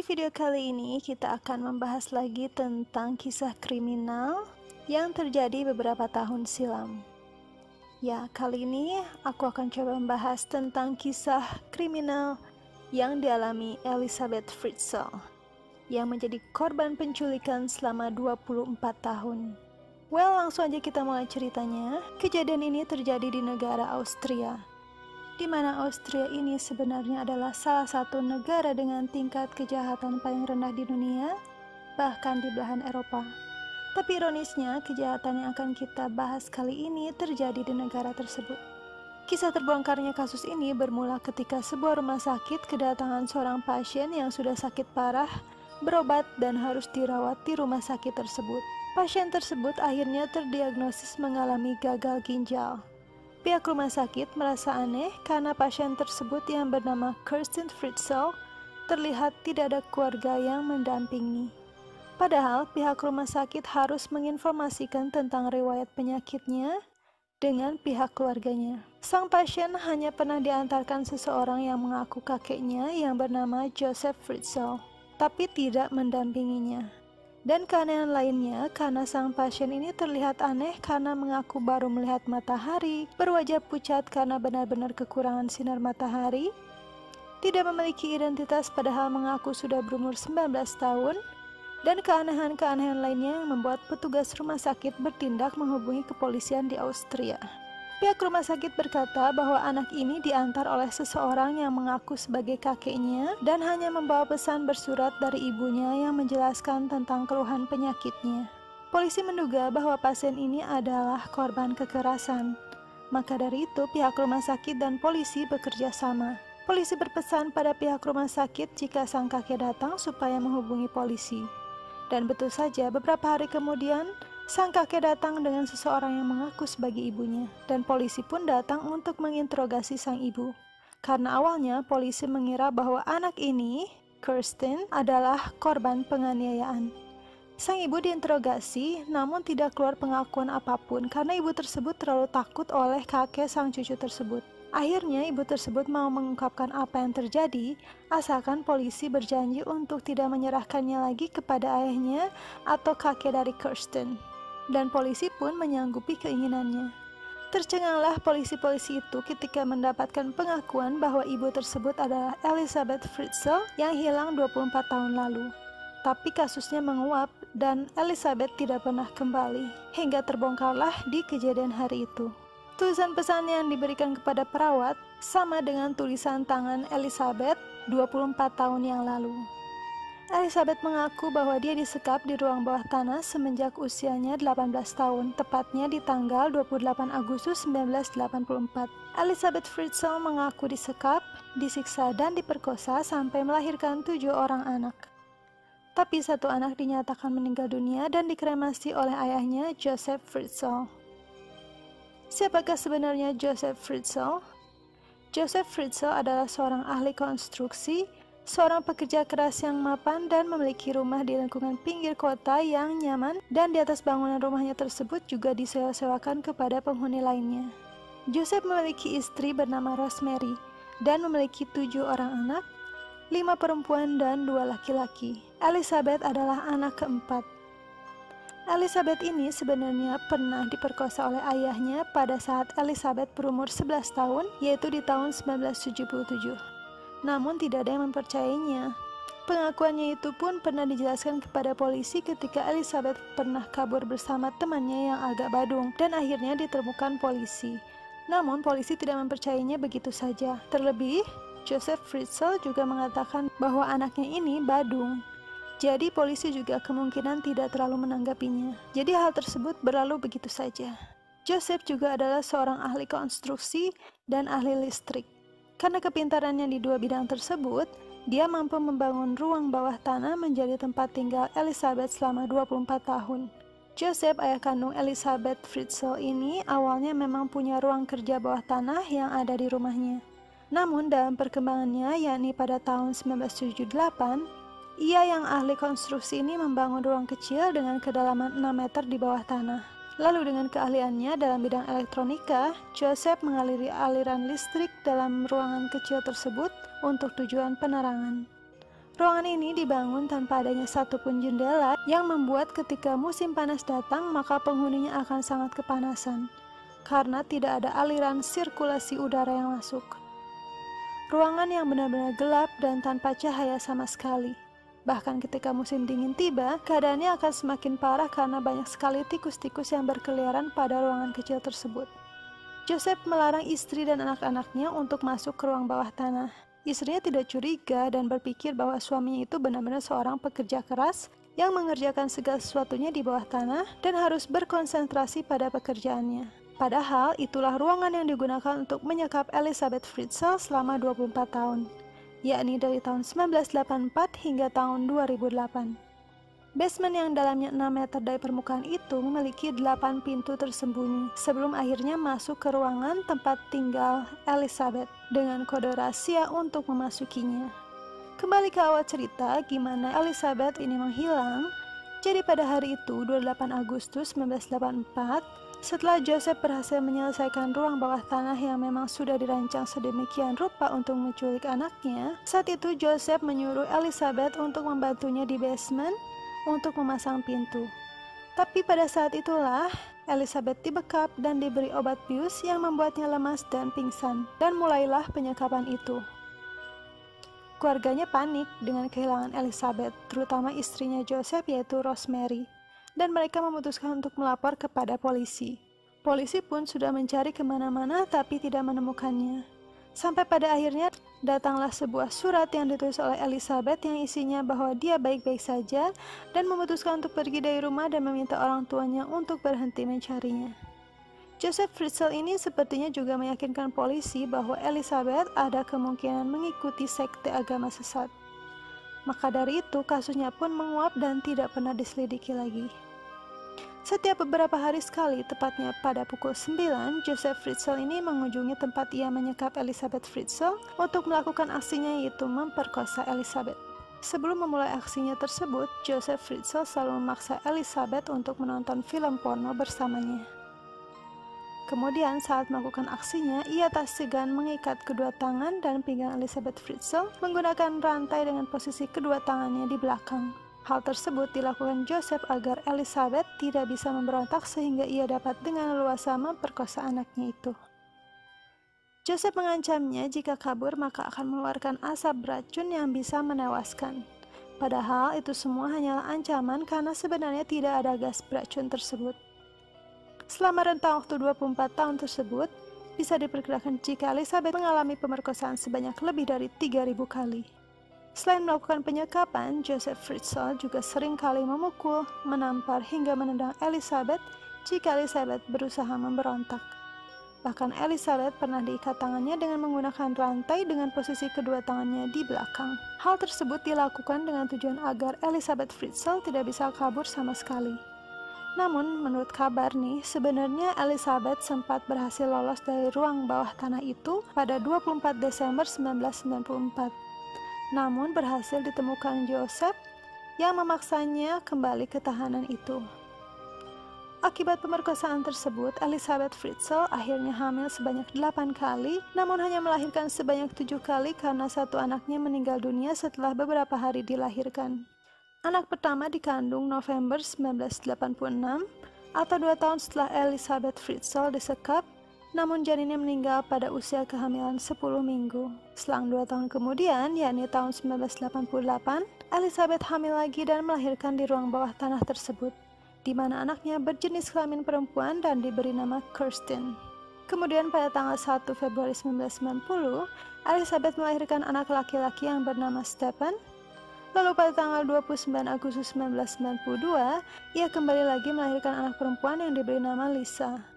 Di video kali ini kita akan membahas lagi tentang kisah kriminal yang terjadi beberapa tahun silam. Ya, kali ini aku akan coba membahas tentang kisah kriminal yang dialami Elizabeth Fritzl yang menjadi korban penculikan selama 24 tahun. Well, langsung aja kita mulai ceritanya. Kejadian ini terjadi di negara Austria, di mana Austria ini sebenarnya adalah salah satu negara dengan tingkat kejahatan paling rendah di dunia, bahkan di belahan Eropa. Tapi ironisnya, kejahatan yang akan kita bahas kali ini terjadi di negara tersebut. Kisah terbongkarnya kasus ini bermula ketika sebuah rumah sakit kedatangan seorang pasien yang sudah sakit parah, berobat dan harus dirawat di rumah sakit tersebut. Pasien tersebut akhirnya terdiagnosis mengalami gagal ginjal. Pihak rumah sakit merasa aneh karena pasien tersebut yang bernama Kerstin Fritzl terlihat tidak ada keluarga yang mendampingi. Padahal pihak rumah sakit harus menginformasikan tentang riwayat penyakitnya dengan pihak keluarganya. Sang pasien hanya pernah diantarkan seseorang yang mengaku kakeknya yang bernama Joseph Fritzl, tapi tidak mendampinginya. Dan keanehan lainnya karena sang pasien ini terlihat aneh karena mengaku baru melihat matahari, berwajah pucat karena benar-benar kekurangan sinar matahari, tidak memiliki identitas padahal mengaku sudah berumur 19 tahun, dan keanehan-keanehan lainnya yang membuat petugas rumah sakit bertindak menghubungi kepolisian di Austria. Pihak rumah sakit berkata bahwa anak ini diantar oleh seseorang yang mengaku sebagai kakeknya dan hanya membawa pesan bersurat dari ibunya yang menjelaskan tentang keluhan penyakitnya. Polisi menduga bahwa pasien ini adalah korban kekerasan. Maka dari itu pihak rumah sakit dan polisi bekerja sama. Polisi berpesan pada pihak rumah sakit jika sang kakek datang supaya menghubungi polisi. Dan betul saja beberapa hari kemudian sang kakek datang dengan seseorang yang mengaku sebagai ibunya, dan polisi pun datang untuk menginterogasi sang ibu. Karena awalnya polisi mengira bahwa anak ini, Kerstin, adalah korban penganiayaan. Sang ibu diinterogasi, namun tidak keluar pengakuan apapun karena ibu tersebut terlalu takut oleh kakek sang cucu tersebut. Akhirnya ibu tersebut mau mengungkapkan apa yang terjadi, asalkan polisi berjanji untuk tidak menyerahkannya lagi kepada ayahnya atau kakek dari Kerstin. Dan polisi pun menyanggupi keinginannya. Tercenganglah polisi-polisi itu ketika mendapatkan pengakuan bahwa ibu tersebut adalah Elizabeth Fritzl yang hilang 24 tahun lalu. Tapi kasusnya menguap dan Elizabeth tidak pernah kembali, hingga terbongkarlah di kejadian hari itu. Tulisan pesan yang diberikan kepada perawat sama dengan tulisan tangan Elizabeth 24 tahun yang lalu. Elizabeth mengaku bahwa dia disekap di ruang bawah tanah semenjak usianya 18 tahun, tepatnya di tanggal 28 Agustus 1984. Elizabeth Fritzl mengaku disekap, disiksa, dan diperkosa sampai melahirkan 7 orang anak. Tapi 1 anak dinyatakan meninggal dunia dan dikremasi oleh ayahnya, Joseph Fritzl. Siapakah sebenarnya Joseph Fritzl? Joseph Fritzl adalah seorang ahli konstruksi, seorang pekerja keras yang mapan dan memiliki rumah di lingkungan pinggir kota yang nyaman, dan di atas bangunan rumahnya tersebut juga disewa-sewakan kepada penghuni lainnya. Joseph memiliki istri bernama Rosemary dan memiliki 7 orang anak, 5 perempuan dan 2 laki-laki. Elizabeth adalah anak keempat. Elizabeth ini sebenarnya pernah diperkosa oleh ayahnya pada saat Elizabeth berumur 11 tahun, yaitu di tahun 1977. Namun tidak ada yang mempercayainya. Pengakuannya itu pun pernah dijelaskan kepada polisi ketika Elizabeth pernah kabur bersama temannya yang agak badung dan akhirnya ditemukan polisi. Namun polisi tidak mempercayainya begitu saja. Terlebih, Joseph Fritzl juga mengatakan bahwa anaknya ini badung. Jadi polisi juga kemungkinan tidak terlalu menanggapinya. Jadi hal tersebut berlalu begitu saja. Joseph juga adalah seorang ahli konstruksi dan ahli listrik. Karena kepintarannya di 2 bidang tersebut, dia mampu membangun ruang bawah tanah menjadi tempat tinggal Elizabeth selama 24 tahun. Joseph, ayah kandung Elizabeth Fritzl ini, awalnya memang punya ruang kerja bawah tanah yang ada di rumahnya. Namun dalam perkembangannya, yakni pada tahun 1978, ia yang ahli konstruksi ini membangun ruang kecil dengan kedalaman 6 meter di bawah tanah. Lalu dengan keahliannya dalam bidang elektronika, Joseph mengaliri aliran listrik dalam ruangan kecil tersebut untuk tujuan penerangan. Ruangan ini dibangun tanpa adanya satupun jendela yang membuat ketika musim panas datang maka penghuninya akan sangat kepanasan karena tidak ada aliran sirkulasi udara yang masuk. Ruangan yang benar-benar gelap dan tanpa cahaya sama sekali. Bahkan ketika musim dingin tiba, keadaannya akan semakin parah karena banyak sekali tikus-tikus yang berkeliaran pada ruangan kecil tersebut. Joseph melarang istri dan anak-anaknya untuk masuk ke ruang bawah tanah. Istrinya tidak curiga dan berpikir bahwa suaminya itu benar-benar seorang pekerja keras yang mengerjakan segala sesuatunya di bawah tanah dan harus berkonsentrasi pada pekerjaannya. Padahal itulah ruangan yang digunakan untuk menyekap Elizabeth Fritzl selama 24 tahun, yakni dari tahun 1984 hingga tahun 2008. Basement yang dalamnya 6 meter dari permukaan itu memiliki 8 pintu tersembunyi sebelum akhirnya masuk ke ruangan tempat tinggal Elizabeth dengan kode rahasia untuk memasukinya. Kembali ke awal cerita gimana Elizabeth ini menghilang. Jadi pada hari itu 28 Agustus 1984, setelah Joseph berhasil menyelesaikan ruang bawah tanah yang memang sudah dirancang sedemikian rupa untuk menculik anaknya, saat itu Joseph menyuruh Elizabeth untuk membantunya di basement untuk memasang pintu. Tapi pada saat itulah Elizabeth dibekap dan diberi obat bius yang membuatnya lemas dan pingsan, dan mulailah penyekapan itu. Keluarganya panik dengan kehilangan Elizabeth, terutama istrinya Joseph yaitu Rosemary, dan mereka memutuskan untuk melapor kepada polisi. Polisi pun sudah mencari kemana-mana tapi tidak menemukannya. Sampai pada akhirnya datanglah sebuah surat yang ditulis oleh Elizabeth yang isinya bahwa dia baik-baik saja dan memutuskan untuk pergi dari rumah dan meminta orang tuanya untuk berhenti mencarinya. Joseph Fritzl ini sepertinya juga meyakinkan polisi bahwa Elizabeth ada kemungkinan mengikuti sekte agama sesat. Maka dari itu kasusnya pun menguap dan tidak pernah diselidiki lagi. Setiap beberapa hari sekali, tepatnya pada pukul 9, Joseph Fritzl ini mengunjungi tempat ia menyekap Elizabeth Fritzl untuk melakukan aksinya yaitu memperkosa Elizabeth. Sebelum memulai aksinya tersebut, Joseph Fritzl selalu memaksa Elizabeth untuk menonton film porno bersamanya. Kemudian saat melakukan aksinya, ia tak segan mengikat kedua tangan dan pinggang Elizabeth Fritzl menggunakan rantai dengan posisi kedua tangannya di belakang. Hal tersebut dilakukan Joseph agar Elizabeth tidak bisa memberontak sehingga ia dapat dengan leluasa memperkosa anaknya itu. Joseph mengancamnya jika kabur maka akan mengeluarkan asap beracun yang bisa menewaskan. Padahal itu semua hanyalah ancaman karena sebenarnya tidak ada gas beracun tersebut. Selama rentang waktu 24 tahun tersebut, bisa diperkirakan jika Elizabeth mengalami pemerkosaan sebanyak lebih dari 3.000 kali. Selain melakukan penyekapan, Joseph Fritzl juga sering kali memukul, menampar hingga menendang Elizabeth jika Elizabeth berusaha memberontak. Bahkan Elizabeth pernah diikat tangannya dengan menggunakan rantai dengan posisi kedua tangannya di belakang. Hal tersebut dilakukan dengan tujuan agar Elizabeth Fritzl tidak bisa kabur sama sekali. Namun menurut kabar nih, sebenarnya Elizabeth sempat berhasil lolos dari ruang bawah tanah itu pada 24 Desember 1994. Namun berhasil ditemukan Joseph yang memaksanya kembali ke tahanan itu. Akibat pemerkosaan tersebut, Elizabeth Fritzl akhirnya hamil sebanyak 8 kali, namun hanya melahirkan sebanyak 7 kali karena satu anaknya meninggal dunia setelah beberapa hari dilahirkan. Anak pertama dikandung November 1986, atau 2 tahun setelah Elizabeth Fritzl disekap, namun janinnya meninggal pada usia kehamilan 10 minggu. Selang 2 tahun kemudian, yakni tahun 1988, Elizabeth hamil lagi dan melahirkan di ruang bawah tanah tersebut, di mana anaknya berjenis kelamin perempuan dan diberi nama Kirsten. Kemudian pada tanggal 1 Februari 1990, Elizabeth melahirkan anak laki-laki yang bernama Stephen. Lalu pada tanggal 29 Agustus 1992, ia kembali lagi melahirkan anak perempuan yang diberi nama Lisa.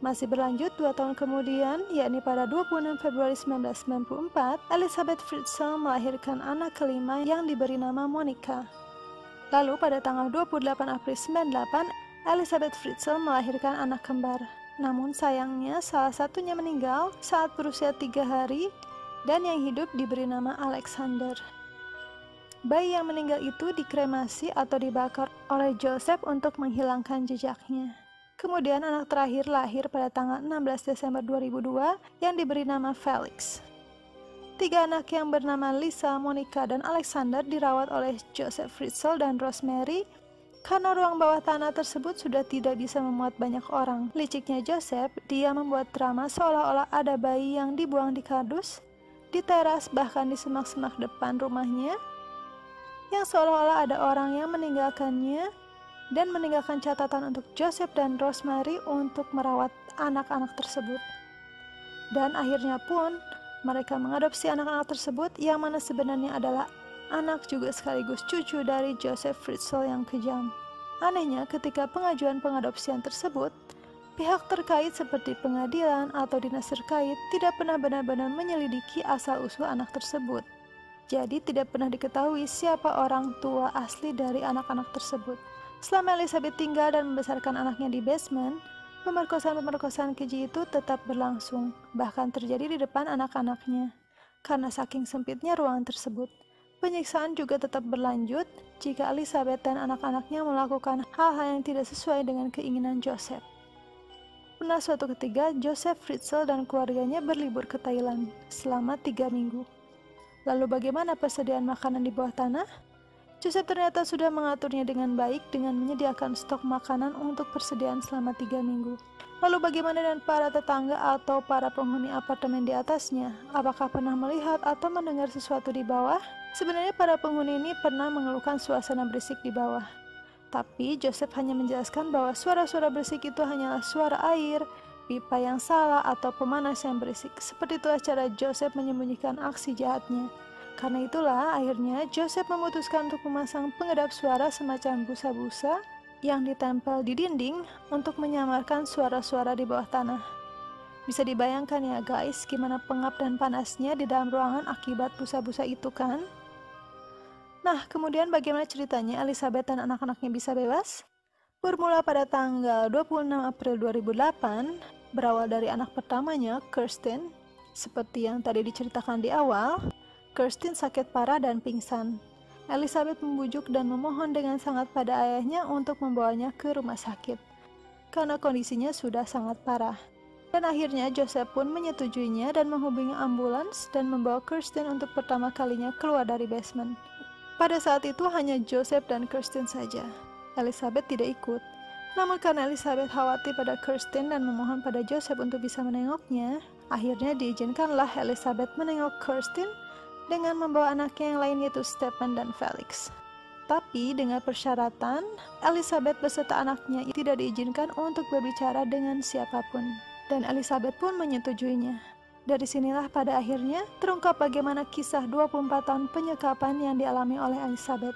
Masih berlanjut 2 tahun kemudian, yakni pada 26 Februari 1994, Elizabeth Fritzl melahirkan anak kelima yang diberi nama Monica. Lalu pada tanggal 28 April 1998, Elizabeth Fritzl melahirkan anak kembar. Namun sayangnya salah satunya meninggal saat berusia 3 hari dan yang hidup diberi nama Alexander. Bayi yang meninggal itu dikremasi atau dibakar oleh Joseph untuk menghilangkan jejaknya. Kemudian anak terakhir lahir pada tanggal 16 Desember 2002 yang diberi nama Felix. Tiga anak yang bernama Lisa, Monica, dan Alexander dirawat oleh Joseph Fritzl dan Rosemary karena ruang bawah tanah tersebut sudah tidak bisa memuat banyak orang. Liciknya Joseph, dia membuat drama seolah-olah ada bayi yang dibuang di kardus, di teras, bahkan di semak-semak depan rumahnya, yang seolah-olah ada orang yang meninggalkannya dan meninggalkan catatan untuk Joseph dan Rosemary untuk merawat anak-anak tersebut. Dan akhirnya pun, mereka mengadopsi anak-anak tersebut yang mana sebenarnya adalah anak juga sekaligus cucu dari Joseph Fritzl yang kejam. Anehnya, ketika pengajuan pengadopsian tersebut, pihak terkait seperti pengadilan atau dinas terkait tidak pernah benar-benar menyelidiki asal-usul anak tersebut. Jadi tidak pernah diketahui siapa orang tua asli dari anak-anak tersebut. Selama Elizabeth tinggal dan membesarkan anaknya di basement, pemerkosaan-pemerkosaan keji itu tetap berlangsung, bahkan terjadi di depan anak-anaknya. Karena saking sempitnya ruangan tersebut, penyiksaan juga tetap berlanjut jika Elizabeth dan anak-anaknya melakukan hal-hal yang tidak sesuai dengan keinginan Joseph. Pernah suatu ketika, Joseph Fritzl dan keluarganya berlibur ke Thailand selama 3 minggu. Lalu bagaimana persediaan makanan di bawah tanah? Joseph ternyata sudah mengaturnya dengan baik dengan menyediakan stok makanan untuk persediaan selama 3 minggu. Lalu bagaimana dengan para tetangga atau para penghuni apartemen di atasnya? Apakah pernah melihat atau mendengar sesuatu di bawah? Sebenarnya para penghuni ini pernah mengeluhkan suasana berisik di bawah. Tapi Joseph hanya menjelaskan bahwa suara-suara berisik itu hanyalah suara air, pipa yang salah, atau pemanas yang berisik. Seperti itulah cara Joseph menyembunyikan aksi jahatnya. Karena itulah akhirnya Joseph memutuskan untuk memasang pengedap suara semacam busa-busa yang ditempel di dinding untuk menyamarkan suara-suara di bawah tanah. Bisa dibayangkan ya guys, gimana pengap dan panasnya di dalam ruangan akibat busa-busa itu kan? Nah, kemudian bagaimana ceritanya Elizabeth dan anak-anaknya bisa bebas? Bermula pada tanggal 26 April 2008, berawal dari anak pertamanya, Kirsten. Seperti yang tadi diceritakan di awal, Kirsten sakit parah dan pingsan. Elizabeth membujuk dan memohon dengan sangat pada ayahnya untuk membawanya ke rumah sakit, karena kondisinya sudah sangat parah. Dan akhirnya Joseph pun menyetujuinya dan menghubungi ambulans dan membawa Kirsten untuk pertama kalinya keluar dari basement. Pada saat itu hanya Joseph dan Kirsten saja. Elizabeth tidak ikut. Namun karena Elizabeth khawatir pada Kirsten dan memohon pada Joseph untuk bisa menengoknya, akhirnya diizinkanlah Elizabeth menengok Kirsten dengan membawa anaknya yang lain yaitu Stephen dan Felix. Tapi dengan persyaratan, Elizabeth beserta anaknya tidak diizinkan untuk berbicara dengan siapapun. Dan Elizabeth pun menyetujuinya. Dari sinilah pada akhirnya terungkap bagaimana kisah 24 tahun penyekapan yang dialami oleh Elizabeth.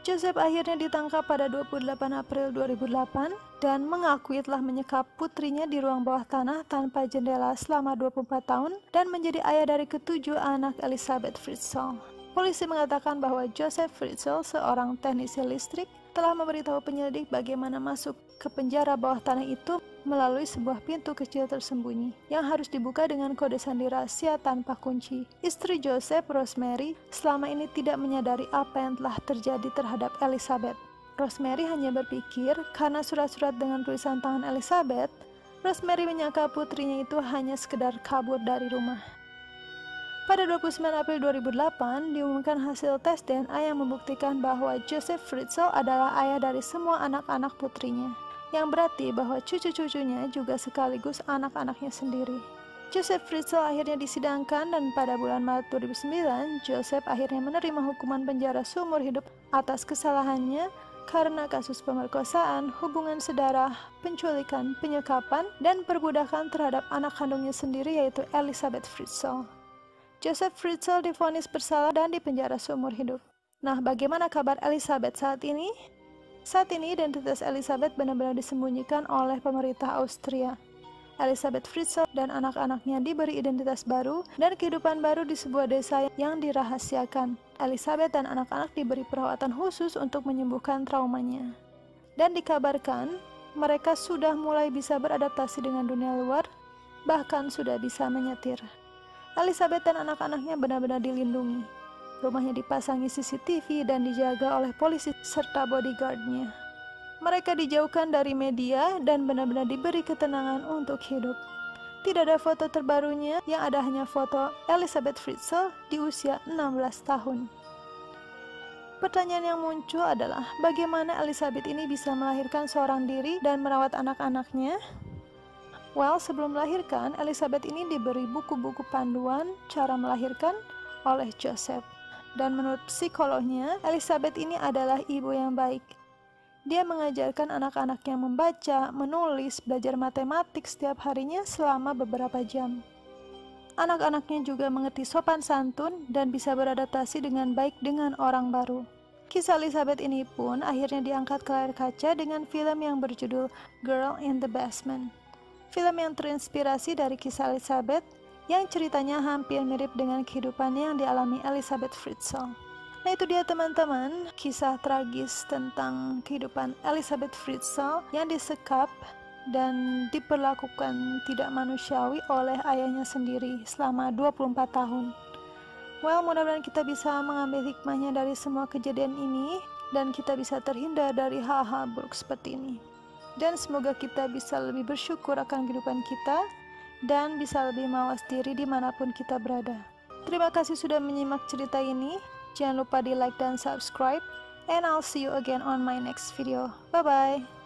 Joseph akhirnya ditangkap pada 28 April 2008 dan mengakui telah menyekap putrinya di ruang bawah tanah tanpa jendela selama 24 tahun dan menjadi ayah dari ketujuh anak Elizabeth Fritzl. Polisi mengatakan bahwa Joseph Fritzl, seorang teknisi listrik, telah memberitahu penyelidik bagaimana masuk ke penjara bawah tanah itu melalui sebuah pintu kecil tersembunyi yang harus dibuka dengan kode sandi rahasia tanpa kunci. Istri Joseph, Rosemary, selama ini tidak menyadari apa yang telah terjadi terhadap Elizabeth. Rosemary hanya berpikir karena surat-surat dengan tulisan tangan Elizabeth, Rosemary menyangka putrinya itu hanya sekedar kabur dari rumah. Pada 29 April 2008, diumumkan hasil tes DNA yang membuktikan bahwa Joseph Fritzl adalah ayah dari semua anak-anak putrinya, yang berarti bahwa cucu-cucunya juga sekaligus anak-anaknya sendiri. Joseph Fritzl akhirnya disidangkan dan pada bulan Maret 2009, Joseph akhirnya menerima hukuman penjara seumur hidup atas kesalahannya karena kasus pemerkosaan, hubungan sedara, penculikan, penyekapan, dan perbudakan terhadap anak kandungnya sendiri yaitu Elizabeth Fritzl. Joseph Fritzl divonis bersalah dan dipenjara seumur hidup. Nah, bagaimana kabar Elizabeth saat ini? Saat ini identitas Elizabeth benar-benar disembunyikan oleh pemerintah Austria. Elizabeth Fritzl dan anak-anaknya diberi identitas baru dan kehidupan baru di sebuah desa yang dirahasiakan. Elizabeth dan anak-anak diberi perawatan khusus untuk menyembuhkan traumanya. Dan dikabarkan, mereka sudah mulai bisa beradaptasi dengan dunia luar, bahkan sudah bisa menyetir. Elizabeth dan anak-anaknya benar-benar dilindungi. Rumahnya dipasangi CCTV dan dijaga oleh polisi serta bodyguardnya. Mereka dijauhkan dari media dan benar-benar diberi ketenangan untuk hidup. Tidak ada foto terbarunya, yang ada hanya foto Elizabeth Fritzl di usia 16 tahun. Pertanyaan yang muncul adalah, bagaimana Elizabeth ini bisa melahirkan seorang diri dan merawat anak-anaknya? Well, sebelum melahirkan, Elizabeth ini diberi buku-buku panduan cara melahirkan oleh Joseph. Dan menurut psikolognya, Elizabeth ini adalah ibu yang baik. Dia mengajarkan anak-anaknya membaca, menulis, belajar matematik setiap harinya selama beberapa jam. Anak-anaknya juga mengerti sopan santun dan bisa beradaptasi dengan baik dengan orang baru. Kisah Elizabeth ini pun akhirnya diangkat ke layar kaca dengan film yang berjudul Girl in the Basement. Film yang terinspirasi dari kisah Elizabeth yang ceritanya hampir mirip dengan kehidupan yang dialami Elizabeth Fritzl. Nah, itu dia teman-teman, kisah tragis tentang kehidupan Elizabeth Fritzl yang disekap dan diperlakukan tidak manusiawi oleh ayahnya sendiri selama 24 tahun. Well, mudah-mudahan kita bisa mengambil hikmahnya dari semua kejadian ini dan kita bisa terhindar dari hal-hal buruk seperti ini. Dan semoga kita bisa lebih bersyukur akan kehidupan kita dan bisa lebih mawas diri dimanapun kita berada. Terima kasih sudah menyimak cerita ini. Jangan lupa di like dan subscribe. And I'll see you again on my next video. Bye-bye.